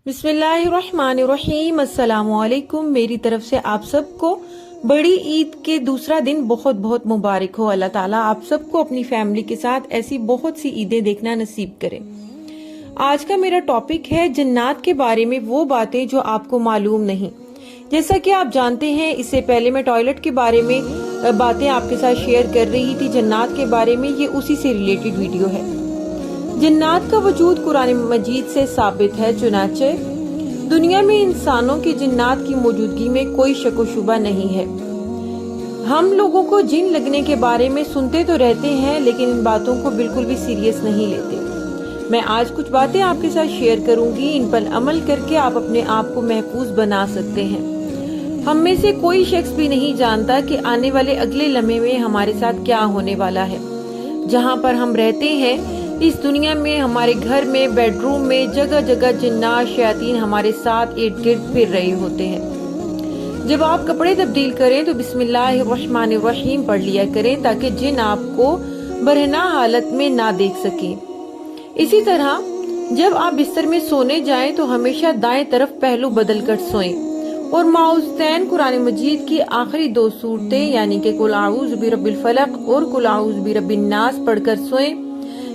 बिस्मिल्लाहिर्रहमानिर्रहीम। अस्सलाम वालेकुम। मेरी तरफ से आप सबको बड़ी ईद के दूसरा दिन बहुत बहुत मुबारक हो। अल्लाह ताला आप सबको अपनी फैमिली के साथ ऐसी बहुत सी ईदें देखना नसीब करे। आज का मेरा टॉपिक है जन्नत के बारे में वो बातें जो आपको मालूम नहीं। जैसा कि आप जानते हैं, इससे पहले मैं टॉयलेट के बारे में बातें आपके साथ शेयर कर रही थी। जन्नत के बारे में ये उसी से रिलेटेड वीडियो है। जन्नत का वजूद कुरान मजीद से साबित है। चुनाचे दुनिया में इंसानों की जन्नत की मौजूदगी में कोई शक व शुबा नहीं है। हम लोगों को जिन लगने के बारे में सुनते तो रहते हैं, लेकिन इन बातों को बिल्कुल भी सीरियस नहीं लेते। मैं आज कुछ बातें आपके साथ शेयर करूंगी। इन पर अमल करके आप अपने आप को महफूज बना सकते हैं। हम में से कोई शख्स भी नहीं जानता कि आने वाले अगले लम्हे में हमारे साथ क्या होने वाला है। जहाँ पर हम रहते हैं इस दुनिया में, हमारे घर में, बेडरूम में, जगह जगह जिन्नात शयातीन हमारे साथ इर्द गिर्द फिर रहे होते हैं। जब आप कपड़े तब्दील करें तो बिस्मिल्लाहिर्रहमानिर्रहीम पढ़ लिया करें, ताकि जिन आपको बरहना हालत में ना देख सके। इसी तरह जब आप बिस्तर में सोने जाएं तो हमेशा दाएं तरफ पहलू बदल कर सोएं और माउज़तैन कुरान मजीद की आखिरी 2 सूरतें यानी कि कुल आऊज़ बिरब्बिल फलक और कुल आऊज़ बिरब्बिन नास पढ़कर सोएं।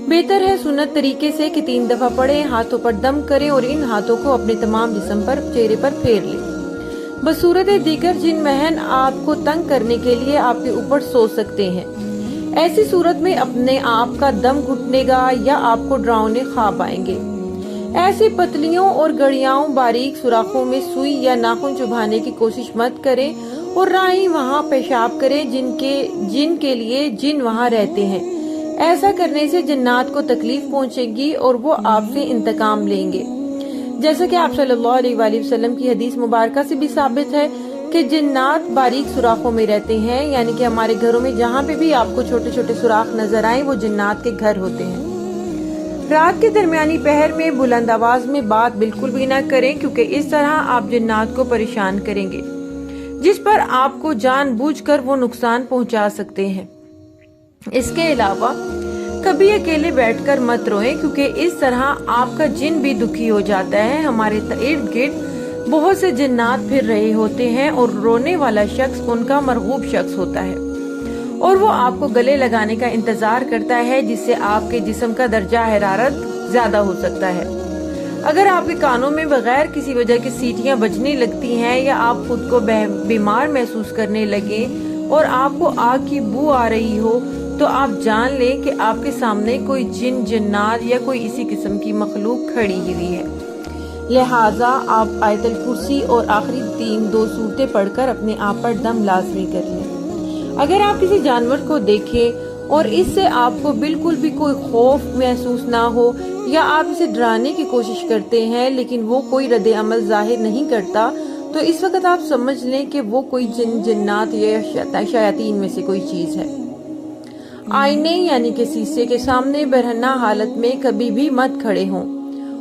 बेहतर है सुन्नत तरीके से कि 3 दफा पढ़ें, हाथों पर दम करें और इन हाथों को अपने तमाम जिस्म पर, चेहरे पर फेर लें। बसूरत दीगर जिन महन आपको तंग करने के लिए आपके ऊपर सो सकते हैं। ऐसी सूरत में अपने आप का दम घुटनेगा या आपको डरावने ख्वाब आएंगे। ऐसी पतलियों और गड़ियाओं बारीक सुराखों में सुई या नाखून चुभाने की कोशिश मत करें और राही वहाँ पेशाब करें जिनके लिए जिन वहाँ रहते हैं। ऐसा करने से जन्नत को तकलीफ पहुंचेगी और वो आपसे इंतकाम लेंगे। जैसा कि आप सल्लल्लाहु अलैहि वसल्लम की हदीस मुबारका से भी साबित है कि जन्नत बारीक सुराखों में रहते हैं, यानी कि हमारे घरों में जहाँ पे भी आपको छोटे छोटे सुराख नजर आए वो जन्नत के घर होते हैं। रात के दरमियानी पहर में बुलंद आवाज में बात बिल्कुल भी ना करें, क्योंकि इस तरह आप जन्नत को परेशान करेंगे, जिस पर आपको जानबूझकर वो नुकसान पहुंचा सकते हैं। इसके अलावा कभी अकेले बैठकर मत रोएं, क्योंकि इस तरह आपका जिन भी दुखी हो जाता है। हमारे इर्द गिर्द बहुत से जिन्नात फिर रहे होते हैं और रोने वाला शख्स उनका मरगूब शख्स होता है और वो आपको गले लगाने का इंतजार करता है, जिससे आपके जिस्म का दर्जा हरारत ज्यादा हो सकता है। अगर आपके कानों में बगैर किसी वजह की सीटियां बजने लगती हैं या आप खुद को बीमार महसूस करने लगे और आपको आग की बू आ रही हो, तो आप जान लें कि आपके सामने कोई जिन, जन्नात या कोई इसी किस्म की मखलूक खड़ी हुई है। लिहाजा आप आयतल कुर्सी और आखिरी 2 सूरतें पढ़कर अपने आप पर दम लाजमी कर लें। अगर आप किसी जानवर को देखें और इससे आपको बिल्कुल भी कोई खौफ महसूस ना हो या आप इसे डराने की कोशिश करते हैं लेकिन वो कोई रद्द अमल जाहिर नहीं करता, तो इस वक्त आप समझ लें कि वो कोई जिन, जन्नात या शयातीन में से कोई चीज है। आईने यानी कि शीशे के सामने बरहना हालत में कभी भी मत खड़े हों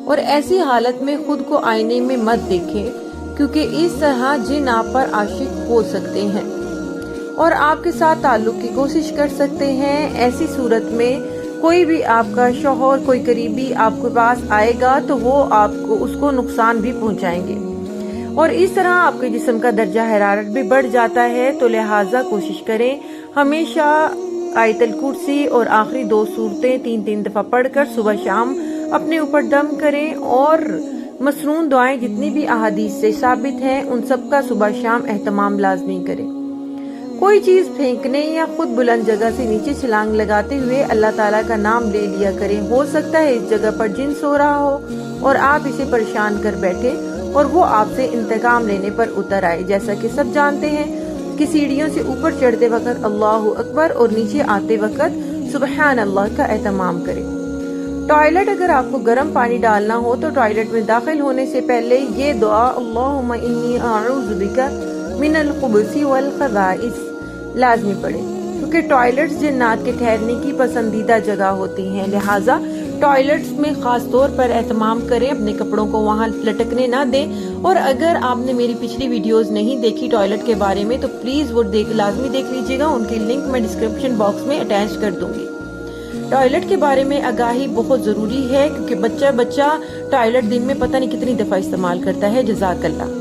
और ऐसी हालत में खुद को आईने में मत देखें, क्योंकि इस तरह जिन आप पर आशिक हो सकते हैं और आपके साथ ताल्लुक की कोशिश कर सकते हैं। ऐसी सूरत में कोई भी आपका शौहर, कोई करीबी आपके पास आएगा तो वो आपको उसको नुकसान भी पहुंचाएंगे और इस तरह आपके जिस्म का दर्जा हरारत भी बढ़ जाता है। तो लिहाजा कोशिश करें हमेशा आयतल कुर्सी और आखिरी 2 सूरतें 3-3 दफा पढ़कर सुबह शाम अपने ऊपर दम करें और मसनून दुआएं जितनी भी अहादीस से साबित हैं उन सब का सुबह शाम एहतमाम लाजमी करें। कोई चीज फेंकने या खुद बुलंद जगह से नीचे छलांग लगाते हुए अल्लाह ताला का नाम ले लिया करें। हो सकता है इस जगह पर जिन सो रहा हो और आप इसे परेशान कर बैठे और वो आपसे इंतकाम लेने पर उतर आए। जैसा कि सब जानते हैं कि सीढ़ियों से ऊपर चढ़ते वक्त अल्लाहु अकबर और नीचे आते वक्त सुबहान अल्लाह का एहतमाम करें। टॉयलेट अगर आपको गर्म पानी डालना हो तो टॉयलेट में दाखिल होने से पहले ये दुआ अल्लाहुम्मा इन्नी अऊज़ु बिका मिनल खुबुसी वल खबाइस लाजमी पढ़ें, क्योंकि टॉयलेट्स जन्नत के ठहरने की पसंदीदा जगह होती हैं। लिहाजा टॉयलेट्स में खास तौर पर एहतमाम करें, अपने कपड़ों को वहां लटकने ना दें। और अगर आपने मेरी पिछली वीडियोस नहीं देखी टॉयलेट के बारे में तो प्लीज वो लाजमी देख लीजिएगा। उनकी लिंक मैं डिस्क्रिप्शन बॉक्स में अटैच कर दूंगी। ٹوائلٹ کے بارے میں آگاہی بہت ضروری ہے کیونکہ بچہ ٹوائلٹ دن میں پتہ نہیں کتنی دفعہ استعمال کرتا ہے. جزاک اللہ.